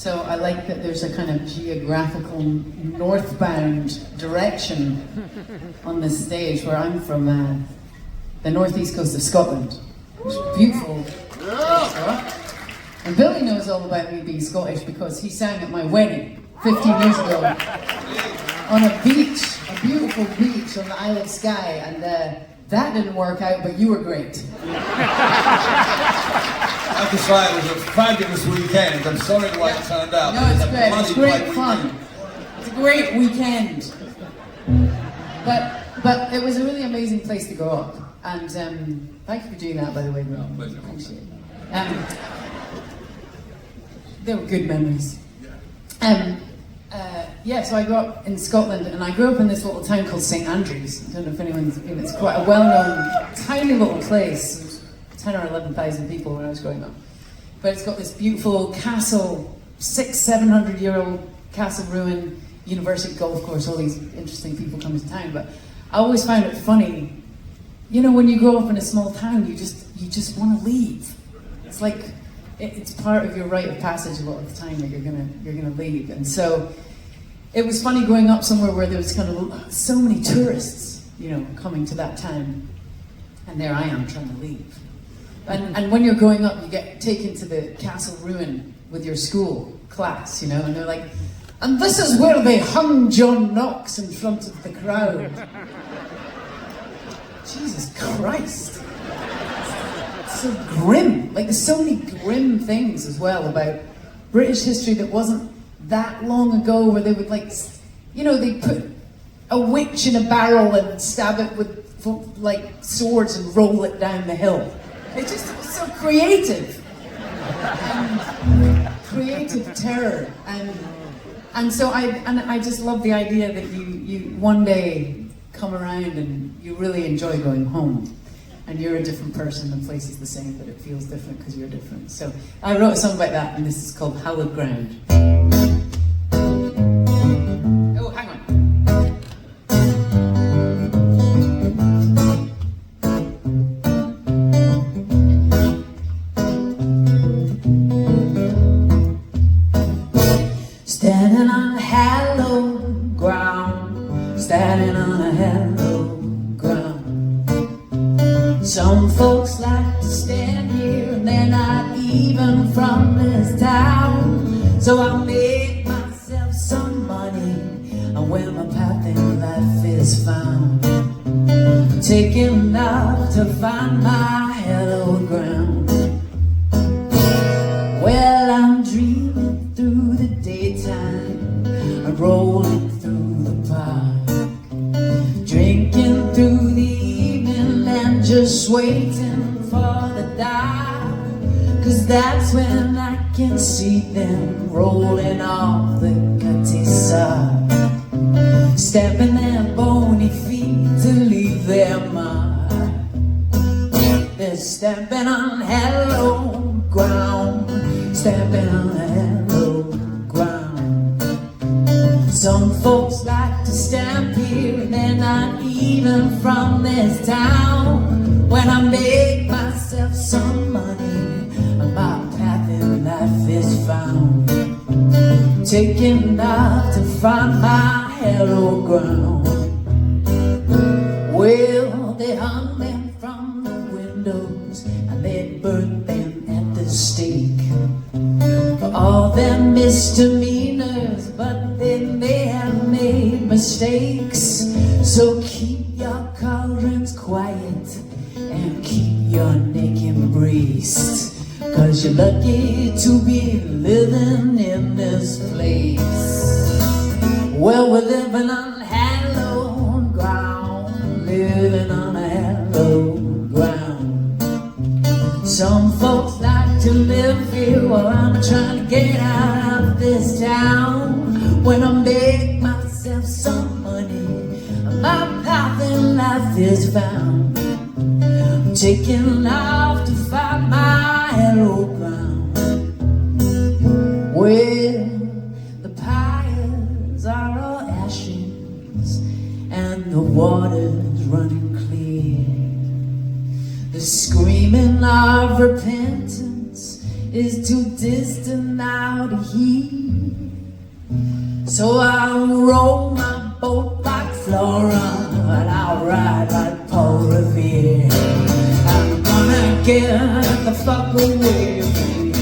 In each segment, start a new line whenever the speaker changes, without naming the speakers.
So I like that there's a kind of geographical northbound direction on this stage where I'm from the northeast coast of Scotland. Which is beautiful. Yeah. And Billy knows all about me being Scottish because he sang at my wedding 15 years ago on a beach, a beautiful beach on the Isle of Skye, and that didn't work out, but you were great.
I have to say, it was a fabulous weekend. I'm sorry the way it turned out.
No, it's great. It's great fun. It's a great weekend. But it was a really amazing place to grow up. And thank you for doing that, by the way, Will. Appreciate it. They were good memories. So I grew up in Scotland, and I grew up in this little town called St Andrews. I don't know if anyone's been. It's quite a well-known, tiny little place. 10 or 11,000 people when I was growing up. But it's got this beautiful castle, 600-700-year-old castle ruin, university golf course, all these interesting people come to town. But I always found it funny. You know, when you grow up in a small town, you just want to leave. It's like it's part of your rite of passage a lot of the time that you're gonna leave. And so it was funny growing up somewhere where there was kind of so many tourists, you know, coming to that town, and there I am trying to leave. And when you're growing up, you get taken to the castle ruin with your school class, you know, and they're like, and this is where they hung John Knox in front of the crowd. Jesus Christ. It's so grim. Like, there's so many grim things as well about British history that wasn't that long ago, where they would, like, you know, they put a witch in a barrel and stab it with, like, swords and roll it down the hill. It was so creative. Creative terror. And so I just love the idea that you one day come around and you really enjoy going home. And you're a different person, the place is the same, but it feels different because you're different. So I wrote a song about that, and this is called Hallowed Ground. Oh, hang on. Standing on hallowed ground, standing on a hallowed ground. Some folks like to stand here and they're not even from this town. So I'll make myself some money, and when my path in life is found, taking enough to find my hallowed ground. Well, I'm dreaming through the daytime, I'm rolling through the park, drinking through the evening and just waiting for the dark. 'Cause that's when I can see them rolling off the cutty sod, stamping their bony feet to leave their mark. They're stamping on hallowed ground, stamping on hallowed ground. Some folks like to stamp here and they're not even from this town. When I make myself some money, my path in life is found, taking enough to find my hallowed ground. Well, they hung them from the windows and they burned them at the stake for all their misdemeanors, but they may have made mistakes. So keep your cauldrons quiet and keep your neck embraced, 'cause you're lucky to be living in this place. Well, we're living on hallowed ground, living on a hallowed ground. Some folks like to live here while I'm trying to get out of this town. When I make myself some money, my path in life is found, taking off to find my hallowed ground. Well, the pyres are all ashes and the water's running clear. The screaming of repentance is too distant now to hear. So I'll roll my boat like Flora, and I'll ride like Paul Revere. I'm gonna get the fuck away from here.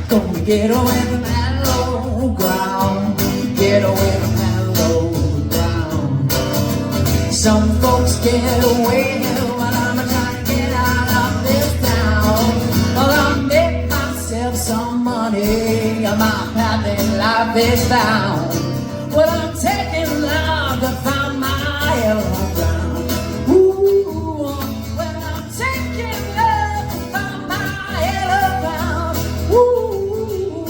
Gonna get away from that low ground. Get away from that low ground. Some folks get away when I'm trying to get out of this town. Well, I'll make myself some money. My path in life is found. Well, I'm taking love to find my yellow ground. Ooh, well, I'm taking love to find my yellow ground. Ooh,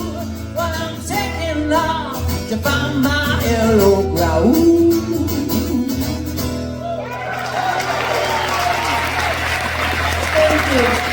well, I'm taking love to find my yellow ground. Ooh. Thank you.